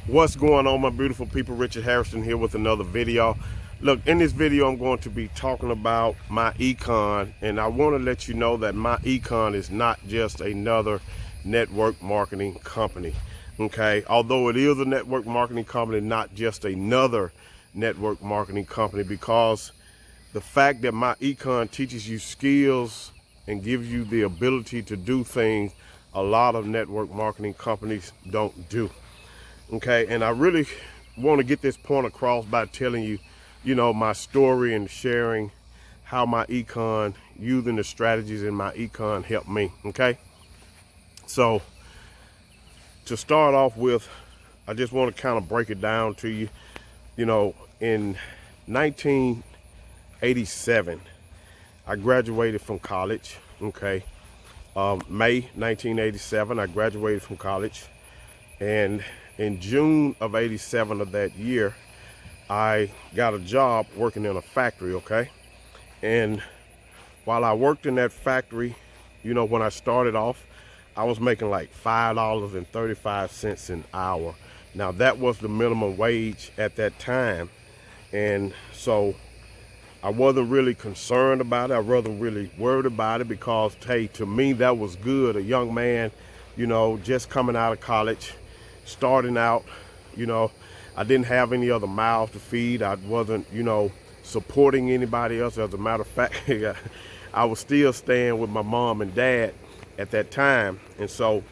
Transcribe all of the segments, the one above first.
What's going on, my beautiful people? Richard Hairston here with another video. Look, in this video I'm going to be talking about MyEcon, and I want to let you know that MyEcon is not just another network marketing company. Okay, although it is a network marketing company, not just another network marketing company, because the fact that MyEcon teaches you skills and gives you the ability to do things a lot of network marketing companies don't do. Okay, and I really want to get this point across by telling you, my story and sharing how MyEcon, using the strategies in MyEcon helped me. Okay, so to start off with, I just want to kind of break it down to you. In 1987, I graduated from college. Okay, May 1987, I graduated from college, and in June of 87 of that year, I got a job working in a factory, okay? And while I worked in that factory, when I started off, I was making like $5.35 an hour. Now that was the minimum wage at that time. And so I wasn't really concerned about it. I wasn't really worried about it because, hey, to me, that was good. A young man, just coming out of college, starting out, I didn't have any other mouths to feed. I wasn't, supporting anybody else. As a matter of fact, I was still staying with my mom and dad at that time. And so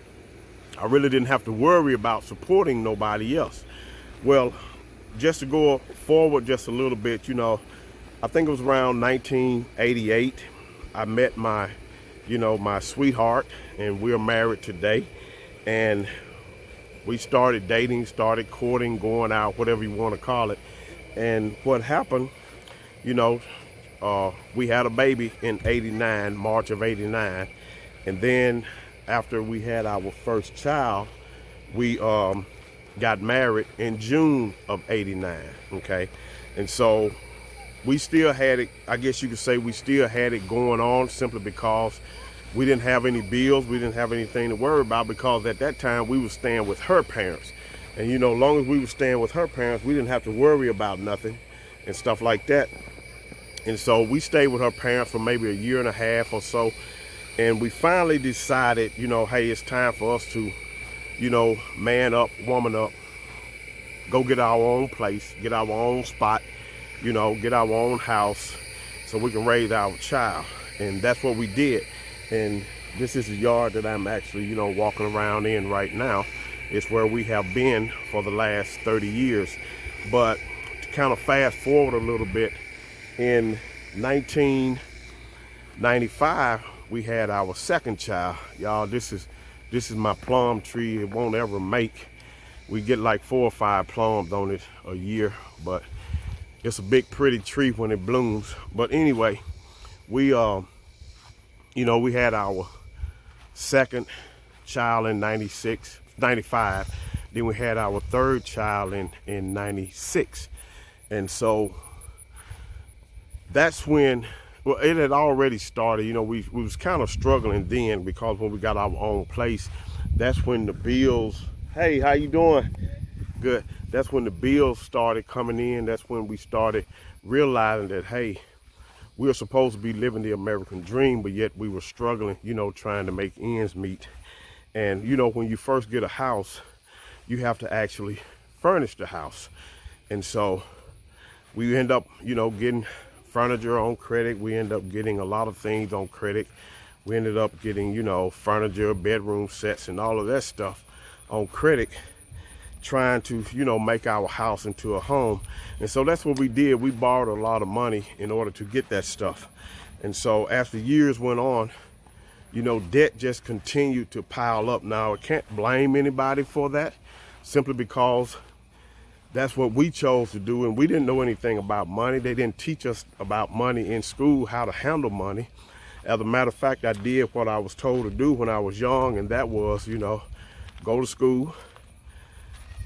I really didn't have to worry about supporting nobody else. Well, just to go forward just a little bit, I think it was around 1988, I met my sweetheart, and we're married today. And we started dating, started courting, going out, whatever you want to call it. And what happened, we had a baby in 89, March of 89. And then after we had our first child, we got married in June of 89, okay? And so we still had it, I guess you could say we still had it going on, simply because we didn't have any bills. We didn't have anything to worry about, because at that time we were staying with her parents. And long as we were staying with her parents, we didn't have to worry about nothing and stuff like that. And so we stayed with her parents for maybe a year and a half or so. And we finally decided, hey, it's time for us to, man up, woman up, go get our own place, get our own spot, get our own house so we can raise our child. And that's what we did. And this is the yard that I'm actually, walking around in right now. It's where we have been for the last 30 years. But to kind of fast forward a little bit, in 1995, we had our second child. Y'all, this is my plum tree. It won't ever make. We get like 4 or 5 plums on it a year, but it's a big, pretty tree when it blooms. But anyway, we we had our second child in 95. Then we had our third child in 96. And so that's when, well, it had already started. We was kind of struggling then, because when we got our own place, that's when the bills, hey, how you doing? Good. That's when the bills started coming in. That's when we started realizing that, hey, we were supposed to be living the American dream, but yet we were struggling, trying to make ends meet. And, when you first get a house, you have to actually furnish the house. And so we end up, getting furniture on credit. We end up getting a lot of things on credit. We ended up getting, furniture, bedroom sets, and all of that stuff on credit, trying to, make our house into a home. And so that's what we did. We borrowed a lot of money in order to get that stuff. And so as the years went on, debt just continued to pile up. Now, I can't blame anybody for that, simply because that's what we chose to do. And we didn't know anything about money. They didn't teach us about money in school, how to handle money. As a matter of fact, I did what I was told to do when I was young, and that was, go to school,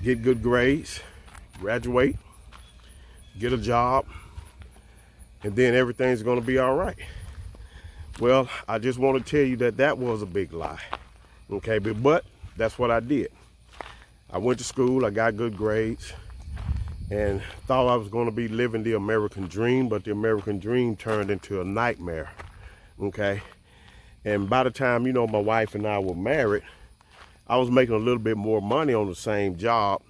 get good grades, graduate, get a job, and then everything's going to be all right. Well, I just want to tell you that that was a big lie. Okay, but that's what I did. I went to school, I got good grades, and thought I was going to be living the American dream, but the American dream turned into a nightmare, okay? And by the time, my wife and I were married, I was making a little bit more money on the same job,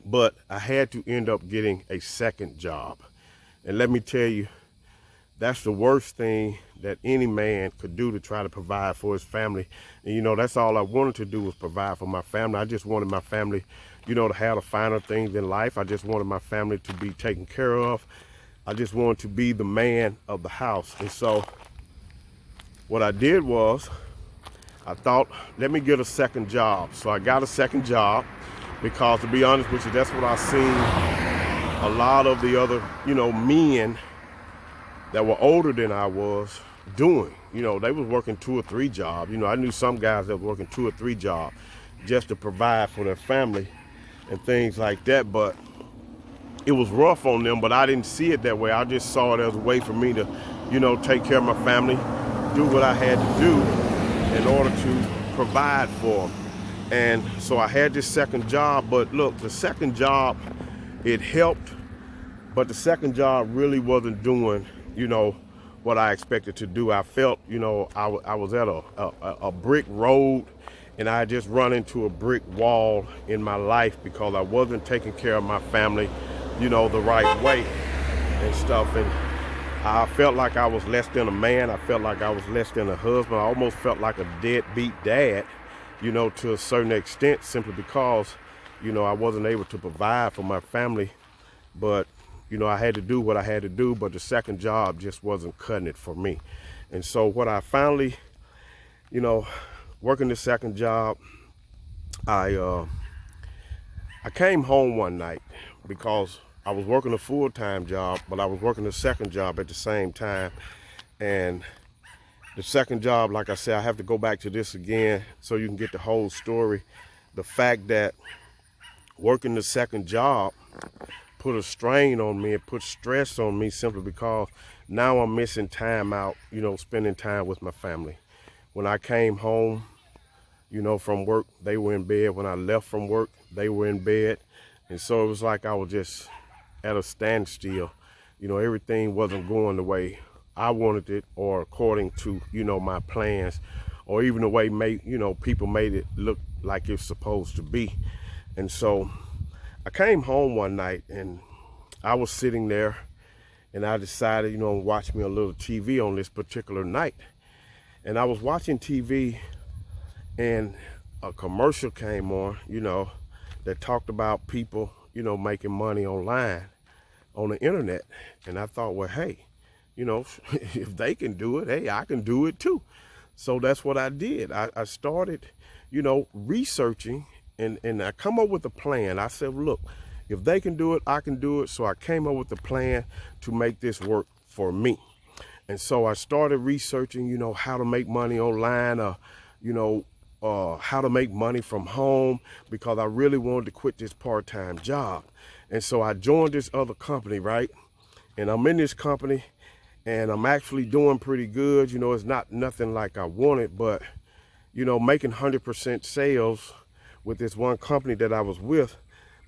but I had to end up getting a second job. And let me tell you, that's the worst thing that any man could do to try to provide for his family. And that's all I wanted to do was provide for my family. I just wanted my family, to have the finer things in life. I just wanted my family to be taken care of. I just wanted to be the man of the house. And so what I did was, I thought, let me get a second job. So I got a second job because, to be honest with you, that's what I seen a lot of the other, men that were older than I was doing. They was working 2 or 3 jobs. I knew some guys that were working 2 or 3 jobs just to provide for their family and things like that. But it was rough on them, but I didn't see it that way. I just saw it as a way for me to, take care of my family, do what I had to do in order to provide for them. And so I had this second job, but look, the second job, it helped, but the second job really wasn't doing, what I expected to do. I felt, I was at a brick road, and I just run into a brick wall in my life because I wasn't taking care of my family, the right way and stuff. And I felt like I was less than a man. I felt like I was less than a husband. I almost felt like a deadbeat dad, to a certain extent, simply because, I wasn't able to provide for my family. But, I had to do what I had to do, but the second job just wasn't cutting it for me. And so what I finally, working the second job, I came home one night because I was working a full-time job, but I was working a second job at the same time. And the second job, like I said, I have to go back to this again so you can get the whole story. The fact that working the second job put a strain on me, it put stress on me simply because now I'm missing time out, spending time with my family. When I came home, from work, they were in bed. When I left from work, they were in bed. And so it was like I was just at a standstill. Everything wasn't going the way I wanted it or according to, my plans, or even the way people made it look like it's supposed to be. And so I came home one night and I was sitting there and I decided, to watch me a little TV on this particular night. And I was watching TV and a commercial came on, that talked about people, making money online on the internet. And I thought, well, hey, if they can do it, hey, I can do it too. So that's what I did. I started, researching and I come up with a plan. I said, look, if they can do it, I can do it. So I came up with a plan to make this work for me. And so I started researching, how to make money online, how to make money from home, because I really wanted to quit this part-time job. And so I joined this other company, right? And I'm in this company and I'm actually doing pretty good. It's not nothing like I wanted, but, making 100% sales with this one company that I was with,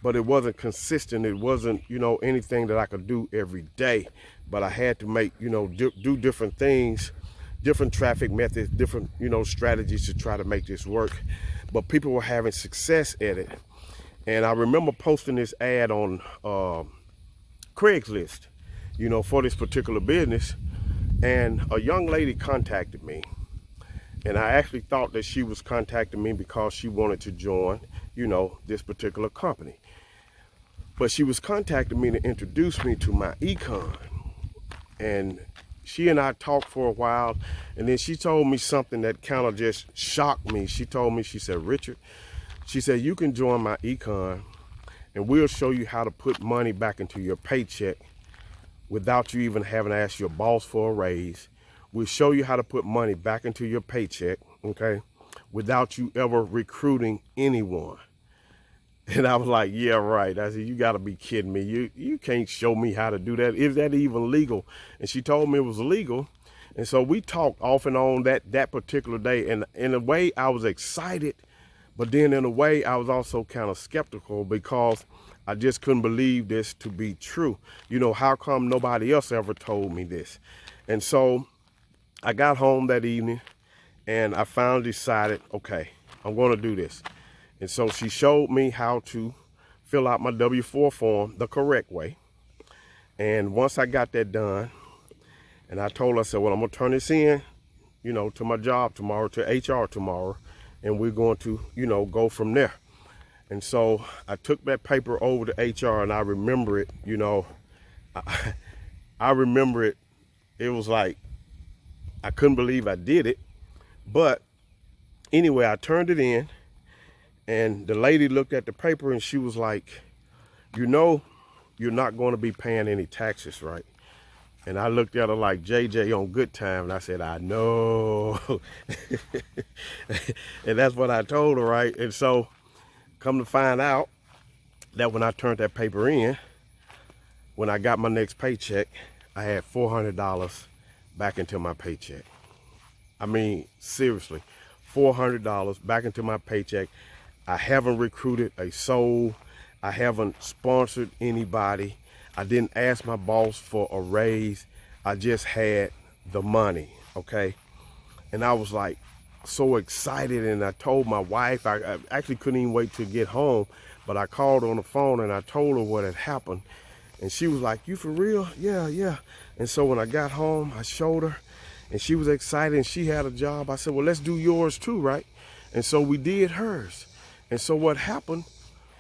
but it wasn't consistent. It wasn't, anything that I could do every day, but I had to make, do different things, different traffic methods, different, strategies to try to make this work. But people were having success at it. And I remember posting this ad on Craigslist, for this particular business. And a young lady contacted me. And I actually thought that she was contacting me because she wanted to join, this particular company. But she was contacting me to introduce me to MyEcon. And she and I talked for a while, and then she told me something that kind of just shocked me. She told me, she said, Richard, she said, you can join MyEcon and we'll show you how to put money back into your paycheck without you even having to ask your boss for a raise. We'll show you how to put money back into your paycheck, okay, without you ever recruiting anyone. And I was like, yeah, right. I said, you got to be kidding me. You can't show me how to do that. Is that even legal? And she told me it was legal. And so we talked off and on that particular day. And in a way, I was excited, But then in a way, I was also kind of skeptical because I just couldn't believe this to be true. You know, how come nobody else ever told me this? And so I got home that evening and I finally decided, okay, I'm going to do this. And so she showed me how to fill out my W-4 form the correct way. And once I got that done, and I told her, I said, well, I'm going to turn this in, you know, to my job tomorrow, to HR tomorrow, and we're going to, you know, go from there. And so I took that paper over to HR, and I remember it, you know, I remember it. It was like, I couldn't believe I did it. But anyway, I turned it in, and the lady looked at the paper, and she was like, you know, you're not going to be paying any taxes, right? And I looked at her like JJ on Good Time, and I said, I know. And that's what I told her, right? And so come to find out that when I turned that paper in, when I got my next paycheck, I had $400 back into my paycheck. I mean, seriously, $400 back into my paycheck. I haven't recruited a soul. I haven't sponsored anybody. I didn't ask my boss for a raise. I just had the money, okay? And I was like so excited, and I told my wife, I actually couldn't even wait to get home, but I called on the phone and I told her what had happened. And she was like, you for real? Yeah, yeah. And so when I got home, I showed her, and she was excited, and she had a job. I said, well, let's do yours too, right? And so we did hers. And so what happened,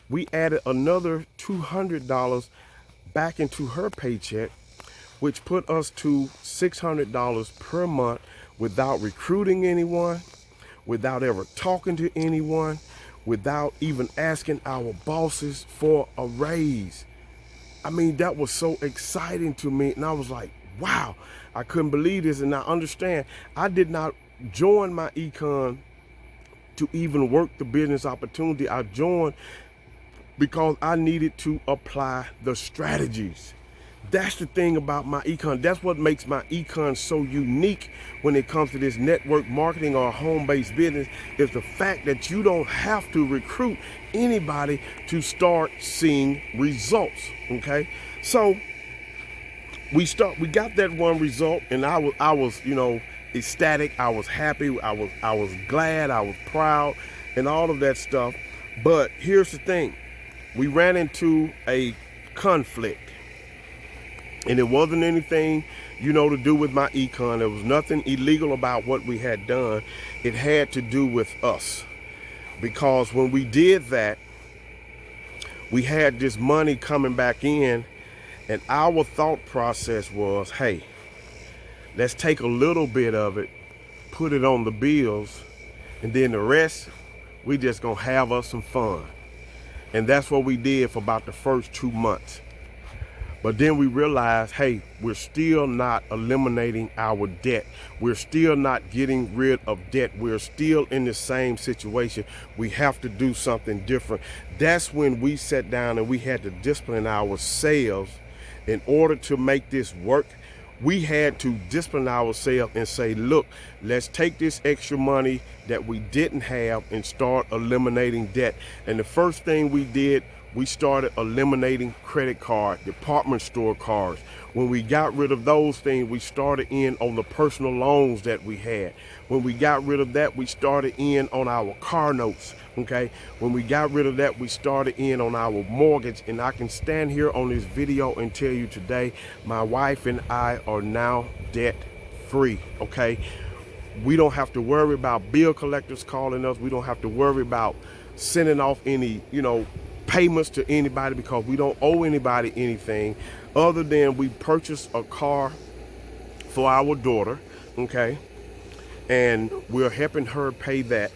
we added another $200 back into her paycheck, which put us to $600 per month without recruiting anyone, without ever talking to anyone, without even asking our bosses for a raise. I mean, that was so exciting to me. And I was like, wow, I couldn't believe this. And I understand, I did not join MyEcon to even work the business opportunity. I joined because I needed to apply the strategies. That's the thing about MyEcon. That's what makes MyEcon so unique when it comes to this network marketing or home-based business, is the fact that you don't have to recruit anybody to start seeing results, okay? So we got that one result, and I was, you know, ecstatic. I was happy. I was glad. I was proud, and all of that stuff. But here's the thing. We ran into a conflict, and it wasn't anything, you know, to do with MyEcon. There was nothing illegal about what we had done. It had to do with us, because when we did that, we had this money coming back in, and our thought process was, hey, let's take a little bit of it, put it on the bills, and then the rest, we just gonna have us some fun. And that's what we did for about the first 2 months. But then we realized, hey, we're still not eliminating our debt. We're still not getting rid of debt. We're still in the same situation. We have to do something different. That's when we sat down and we had to discipline ourselves in order to make this work. We had to discipline ourselves and say, look, let's take this extra money that we didn't have and start eliminating debt. And the first thing we did, we started eliminating credit card, department store cards. When we got rid of those things, we started in on the personal loans that we had. When we got rid of that, we started in on our car notes, okay? When we got rid of that, we started in on our mortgage. And I can stand here on this video and tell you today, my wife and I are now debt free, okay? We don't have to worry about bill collectors calling us. We don't have to worry about sending off any, you know, payments to anybody, because we don't owe anybody anything other than we purchased a car for our daughter, okay? And we're helping her pay that.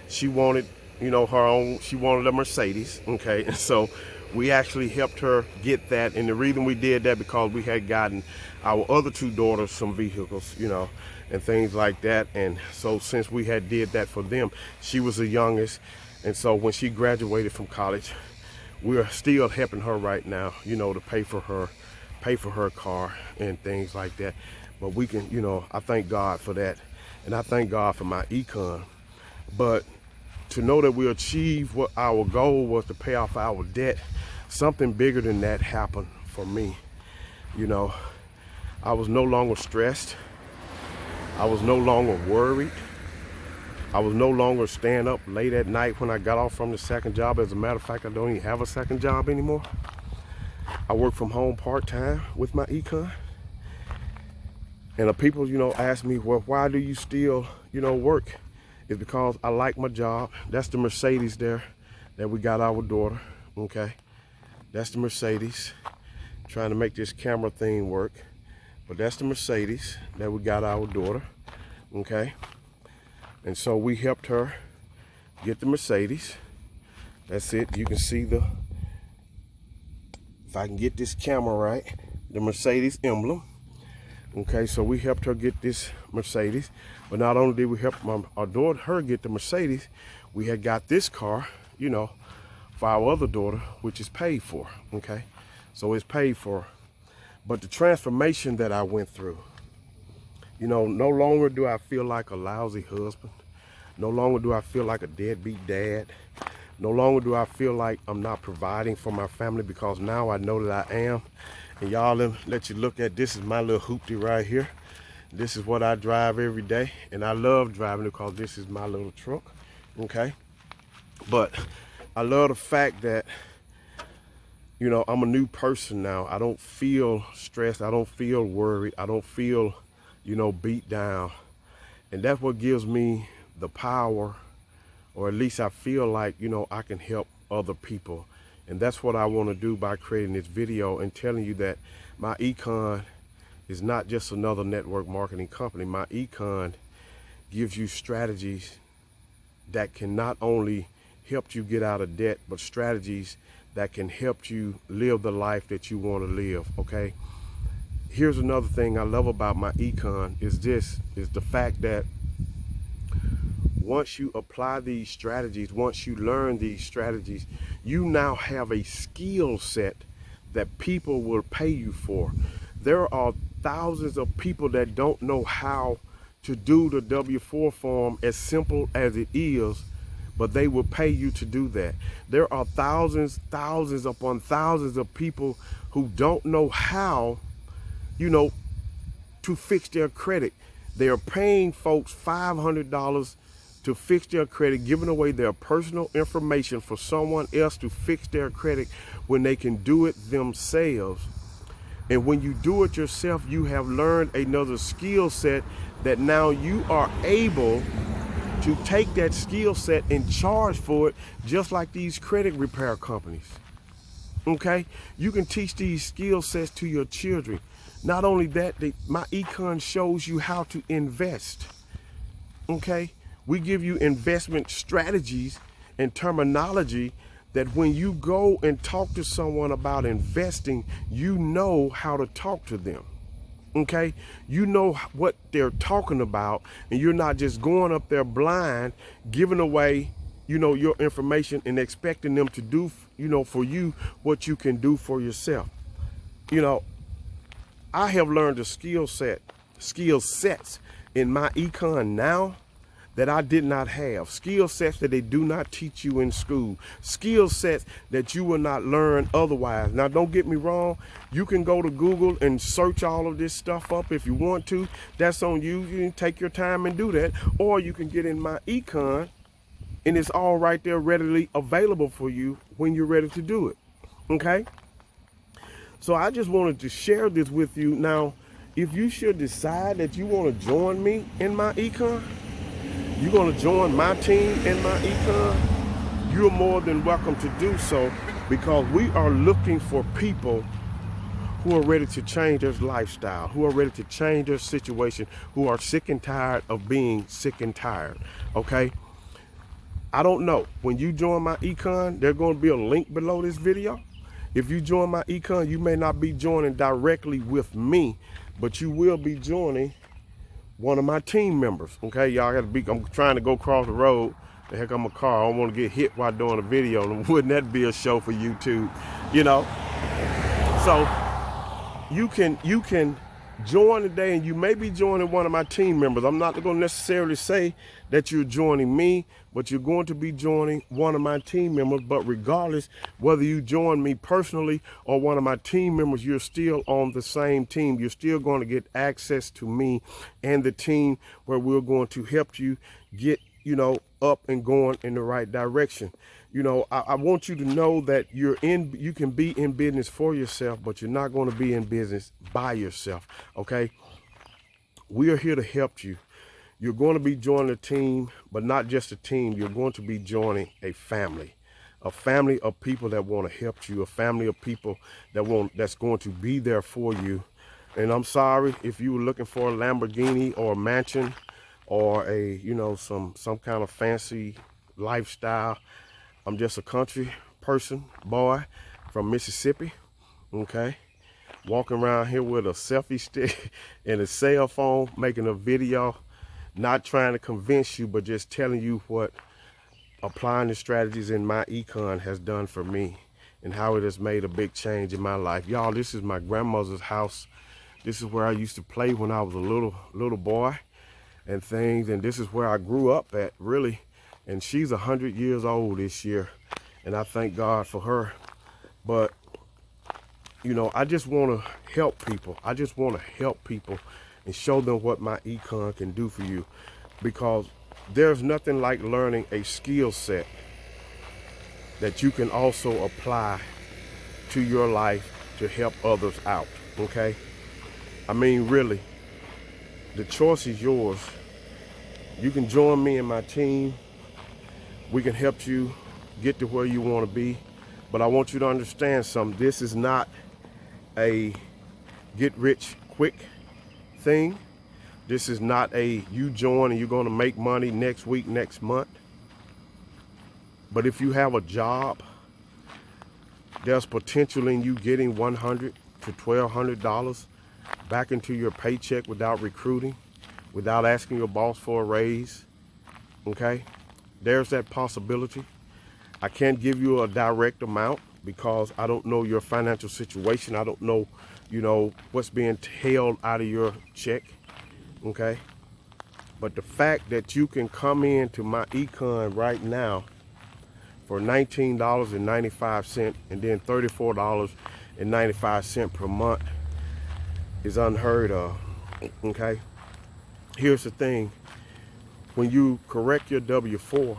She wanted, you know, her own, she wanted a Mercedes, okay? And so we actually helped her get that. And the reason we did that, because we had gotten our other 2 daughters some vehicles, you know, and things like that. And so since we had did that for them, she was the youngest. And so when she graduated from college, we're still helping her right now, you know, to pay for her car and things like that. But we can, you know, I thank God for that. And I thank God for MyEcon. But to know that we achieved what our goal was, to pay off our debt, something bigger than that happened for me. You know, I was no longer stressed. I was no longer worried. I was no longer staying up late at night when I got off from the second job. As a matter of fact, I don't even have a second job anymore. I work from home part-time with my econ. And the people, you know, ask me, well, why do you still, you know, work? It's because I like my job. That's the Mercedes there that we got our daughter, okay? That's the Mercedes. Trying to make this camera thing work. But that's the Mercedes that we got our daughter, okay? And so we helped her get the Mercedes. That's it. You can see the, if I can get this camera right, the Mercedes emblem. Okay, so we helped her get this Mercedes. But not only did we help our daughter, her get the Mercedes, we had got this car, you know, for our other daughter, which is paid for, okay? So it's paid for. But the transformation that I went through, you know, no longer do I feel like a lousy husband. No longer do I feel like a deadbeat dad. No longer do I feel like I'm not providing for my family, because now I know that I am. And y'all, let you look at, this is my little hoopty right here. This is what I drive every day. And I love driving it because this is my little truck, okay? But I love the fact that, you know, I'm a new person now. I don't feel stressed. I don't feel worried. I don't feel, you know, beat down. And that's what gives me the power, or at least I feel like, you know, I can help other people. And that's what I want to do by creating this video and telling you that MyEcon is not just another network marketing company. MyEcon gives you strategies that can not only help you get out of debt, but strategies that can help you live the life that you want to live, okay? Here's another thing I love about MyEcon is the fact that once you apply these strategies, once you learn these strategies, you now have a skill set that people will pay you for. There are thousands of people that don't know how to do the W-4 form as simple as it is, but they will pay you to do that. There are thousands upon thousands of people who don't know how, you know, to fix their credit. They are paying folks $500 to fix their credit, giving away their personal information for someone else to fix their credit when they can do it themselves. And when you do it yourself, you have learned another skill set that now you are able to take that skill set and charge for it, just like these credit repair companies. Okay? You can teach these skill sets to your children. Not only that, MyEcon shows you how to invest. Okay? We give you investment strategies and terminology that when you go and talk to someone about investing, you know how to talk to them. Okay? You know what they're talking about, and you're not just going up there blind, giving away, you know, your information and expecting them to do, you know, for you what you can do for yourself. You know, I have learned a skill sets in MyEcon now that I did not have. Skill sets that they do not teach you in school. Skill sets that you will not learn otherwise. Now, don't get me wrong. You can go to Google and search all of this stuff up if you want to. That's on you. You can take your time and do that. Or you can get in MyEcon, and it's all right there readily available for you when you're ready to do it. Okay? So I just wanted to share this with you. Now, if you should decide that you want to join me in MyEcon, you're going to join my team in MyEcon, you're more than welcome to do so, because we are looking for people who are ready to change their lifestyle, who are ready to change their situation, who are sick and tired of being sick and tired, okay? I don't know. When you join MyEcon, there's going to be a link below this video. If you join MyEcon, you may not be joining directly with me, but you will be joining one of my team members, okay? Y'all gotta be, I'm trying to go across the road. The heck, I'm a car. I don't want to get hit while doing a video. And wouldn't that be a show for YouTube, you know? So you can Join today, and you may be joining one of my team members. I'm not going to necessarily say that you're joining me, but you're going to be joining one of my team members. But regardless, whether you join me personally or one of my team members, you're still on the same team. You're still going to get access to me and the team, where we're going to help you get, up and going in the right direction. I want you to know that you can be in business for yourself, but you're not going to be in business by yourself. Okay. We are here to help you. You're going to be joining a team, but not just a team. You're going to be joining a family of people that want to help you, a family of people that's going to be there for you. And I'm sorry if you were looking for a Lamborghini or a mansion or some kind of fancy lifestyle. I'm just a country person, boy from Mississippi, okay? Walking around here with a selfie stick and a cell phone, making a video, not trying to convince you, but just telling you what applying the strategies in MyEcon has done for me and how it has made a big change in my life. Y'all, this is my grandmother's house. This is where I used to play when I was a little boy and things, and this is where I grew up at, really. And she's 100 years old this year, and I thank God for her. But I just want to help people. I just want to help people and show them what MyEcon can do for you, because there's nothing like learning a skill set that you can also apply to your life to help others out. Okay, I mean, really, the choice is yours. You can join me and my team. We can help you get to where you want to be. But I want you to understand something. This is not a get rich quick thing. This is not a you join and you're going to make money next week, next month. But if you have a job, there's potential in you getting $100 to $1,200 back into your paycheck without recruiting, without asking your boss for a raise. Okay? There's that possibility. I can't give you a direct amount because I don't know your financial situation. I don't know, what's being held out of your check. Okay? But the fact that you can come into MyEcon right now for $19.95 and then $34.95 per month is unheard of. Okay? Here's the thing. When you correct your W-4,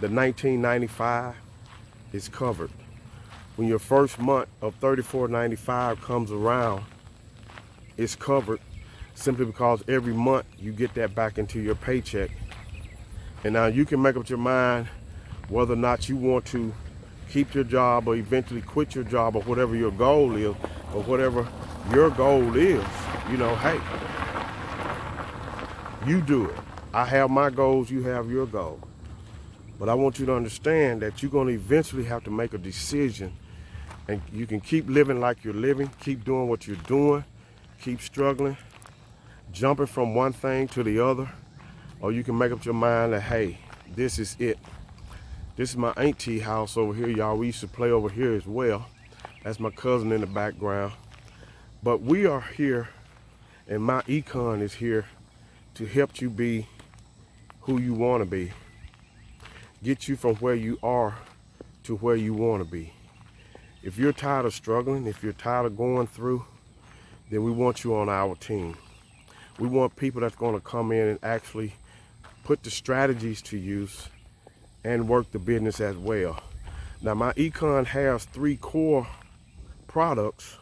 the $19.95 is covered. When your first month of $34.95 comes around, it's covered simply because every month you get that back into your paycheck. And now you can make up your mind whether or not you want to keep your job or eventually quit your job or whatever your goal is, or whatever your goal is. Hey, you do it. I have my goals, you have your goals. But I want you to understand that you're going to eventually have to make a decision. And you can keep living like you're living, keep doing what you're doing, keep struggling, jumping from one thing to the other. Or you can make up your mind that, hey, this is it. This is my auntie house over here, y'all. We used to play over here as well. That's my cousin in the background. But we are here, and MyEcon is here to help you be who you want to be. Get you from where you are to where you want to be. If you're tired of struggling, if you're tired of going through, then we want you on our team. We want people that's going to come in and actually put the strategies to use and work the business as well. Now, MyEcon has 3 core products,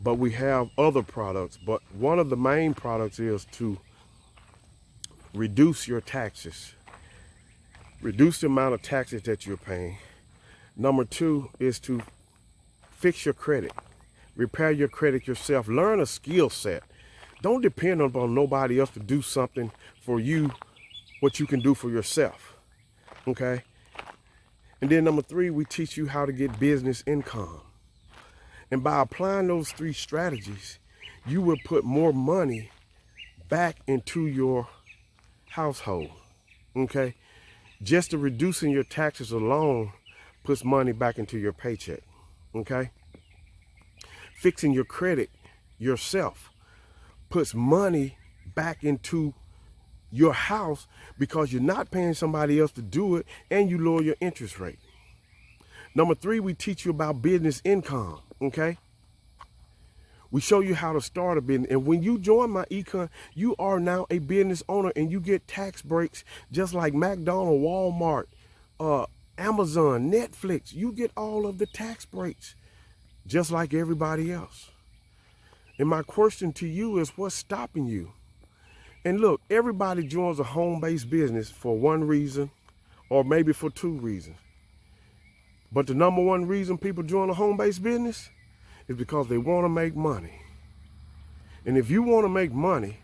but we have other products. But one of the main products is to reduce your taxes. Reduce the amount of taxes that you're paying. Number 2 is to fix your credit. Repair your credit yourself. Learn a skill set. Don't depend on nobody else to do something for you, what you can do for yourself. Okay? And then number 3, we teach you how to get business income. And by applying those 3 strategies, you will put more money back into your household. Okay? Just the reducing your taxes alone puts money back into your paycheck. Okay? fixing your credit yourself, puts money back into your house because you're not paying somebody else to do it, and you lower your interest rate. Number 3, we teach you about business income, okay? We show you how to start a business. And when you join MyEcon, you are now a business owner, and you get tax breaks just like McDonald's, Walmart, Amazon, Netflix. You get all of the tax breaks just like everybody else. And my question to you is, what's stopping you? And look, everybody joins a home-based business for one reason, or maybe for 2 reasons. But the number 1 reason people join a home-based business is because they want to make money. And if you want to make money,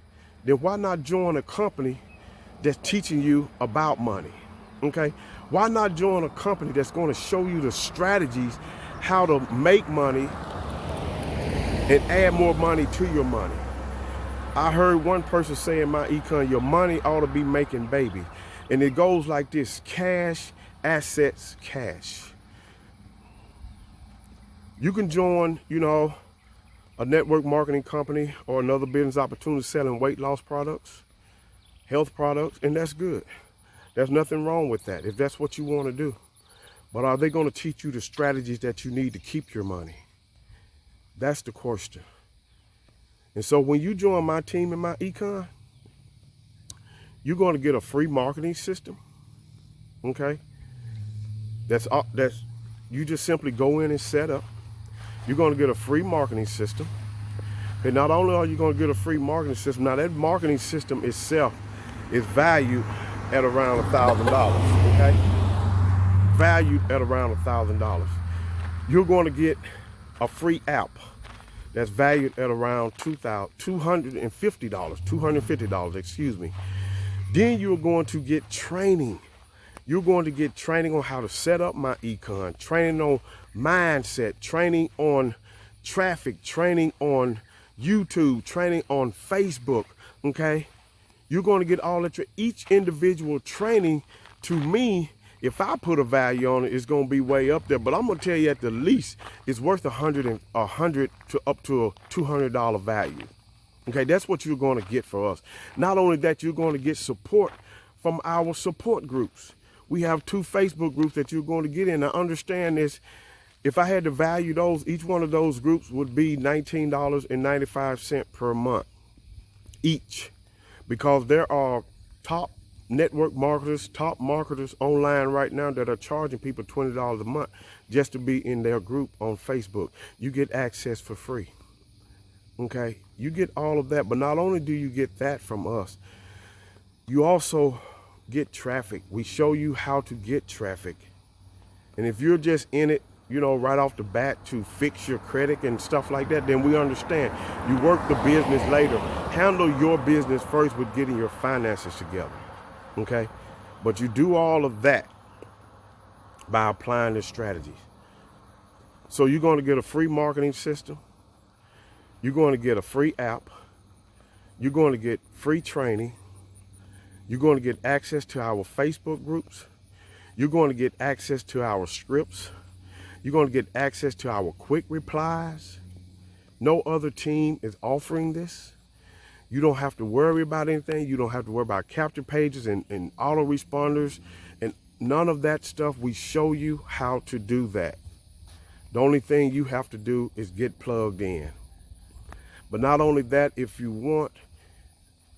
then why not join a company that's teaching you about money, okay? Why not join a company that's going to show you the strategies how to make money and add more money to your money? I heard one person say in MyEcon, your money ought to be making baby. And it goes like this: cash, assets, cash. You can join, a network marketing company or another business opportunity selling weight loss products, health products, and that's good. There's nothing wrong with that if that's what you want to do. But are they going to teach you the strategies that you need to keep your money? That's the question. And so when you join my team in MyEcon, you're going to get a free marketing system, okay? That's you just simply go in and set up. You're going to get a free marketing system. And not only are you going to get a free marketing system, now that marketing system itself is valued at around $1,000, okay? Valued at around $1,000. You're going to get a free app that's valued at around $250, excuse me. Then you're going to get training. You're going to get training on how to set up MyEcon, training on mindset, training on traffic, training on YouTube, training on Facebook, okay? You're going to get all that. Each individual training, to me, if I put a value on it, it's going to be way up there. But I'm going to tell you, at the least, it's worth $100 to up to a $200 value. Okay, that's what you're going to get for us. Not only that, you're going to get support from our support groups. We have 2 Facebook groups that you're going to get in. Now, understand this. If I had to value those, each one of those groups would be $19.95 per month each, because there are top network marketers, top marketers online right now that are charging people $20 a month just to be in their group on Facebook. You get access for free, okay? You get all of that, but not only do you get that from us, you also get traffic. We show you how to get traffic. And if you're just in it, right off the bat to fix your credit and stuff like that, then we understand. You work the business later. Handle your business first with getting your finances together, okay? But you do all of that by applying the strategies. So you're going to get a free marketing system. You're going to get a free app. You're going to get free training. You're going to get access to our Facebook groups. You're going to get access to our scripts. You're going to get access to our quick replies. No other team is offering this. You don't have to worry about anything. You don't have to worry about capture pages and autoresponders and none of that stuff. We show you how to do that. The only thing you have to do is get plugged in. But not only that, if you want,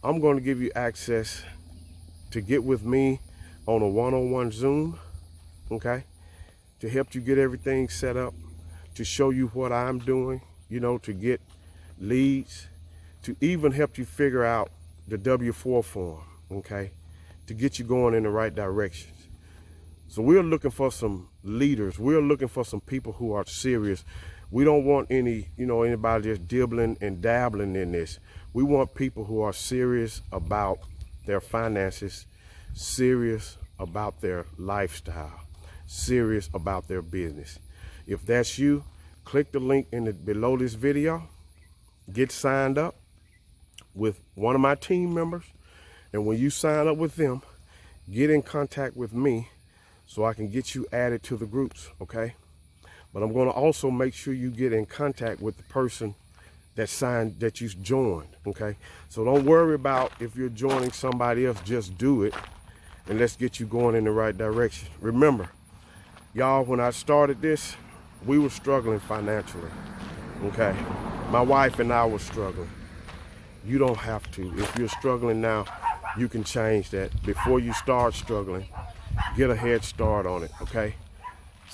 I'm going to give you access to get with me on a one-on-one Zoom, okay? To help you get everything set up, to show you what I'm doing, to get leads, to even help you figure out the W-4 form, okay? To get you going in the right directions. So we're looking for some leaders. We're looking for some people who are serious. We don't want anybody just dibbling and dabbling in this. We want people who are serious about their finances, serious about their lifestyle, serious about their business. If that's you, click the link below this video, get signed up with one of my team members, and when you sign up with them, get in contact with me so I can get you added to the groups, okay? But I'm going to also make sure you get in contact with the person that you joined, okay? So don't worry about if you're joining somebody else, just do it, and let's get you going in the right direction. Remember, y'all, when I started this, we were struggling financially, okay? My wife and I were struggling. You don't have to. If you're struggling now, you can change that. Before you start struggling, get a head start on it, okay?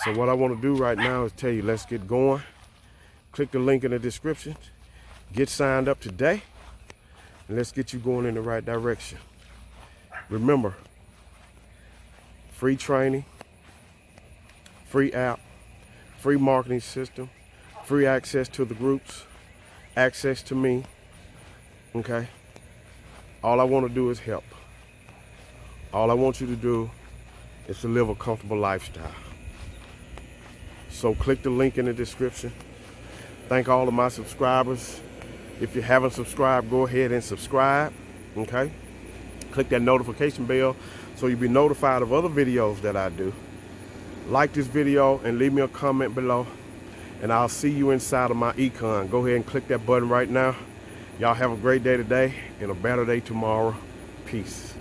So what I want to do right now is tell you, let's get going. Click the link in the description. Get signed up today, and let's get you going in the right direction. Remember, free training, free app, free marketing system, free access to the groups, access to me, okay? All I want to do is help. All I want you to do is to live a comfortable lifestyle. So click the link in the description. Thank all of my subscribers. If you haven't subscribed, go ahead and subscribe, okay? Click that notification bell so you'll be notified of other videos that I do. Like this video and leave me a comment below, and I'll see you inside of MyEcon. Go ahead and click that button right now. Y'all have a great day today and a better day tomorrow. Peace.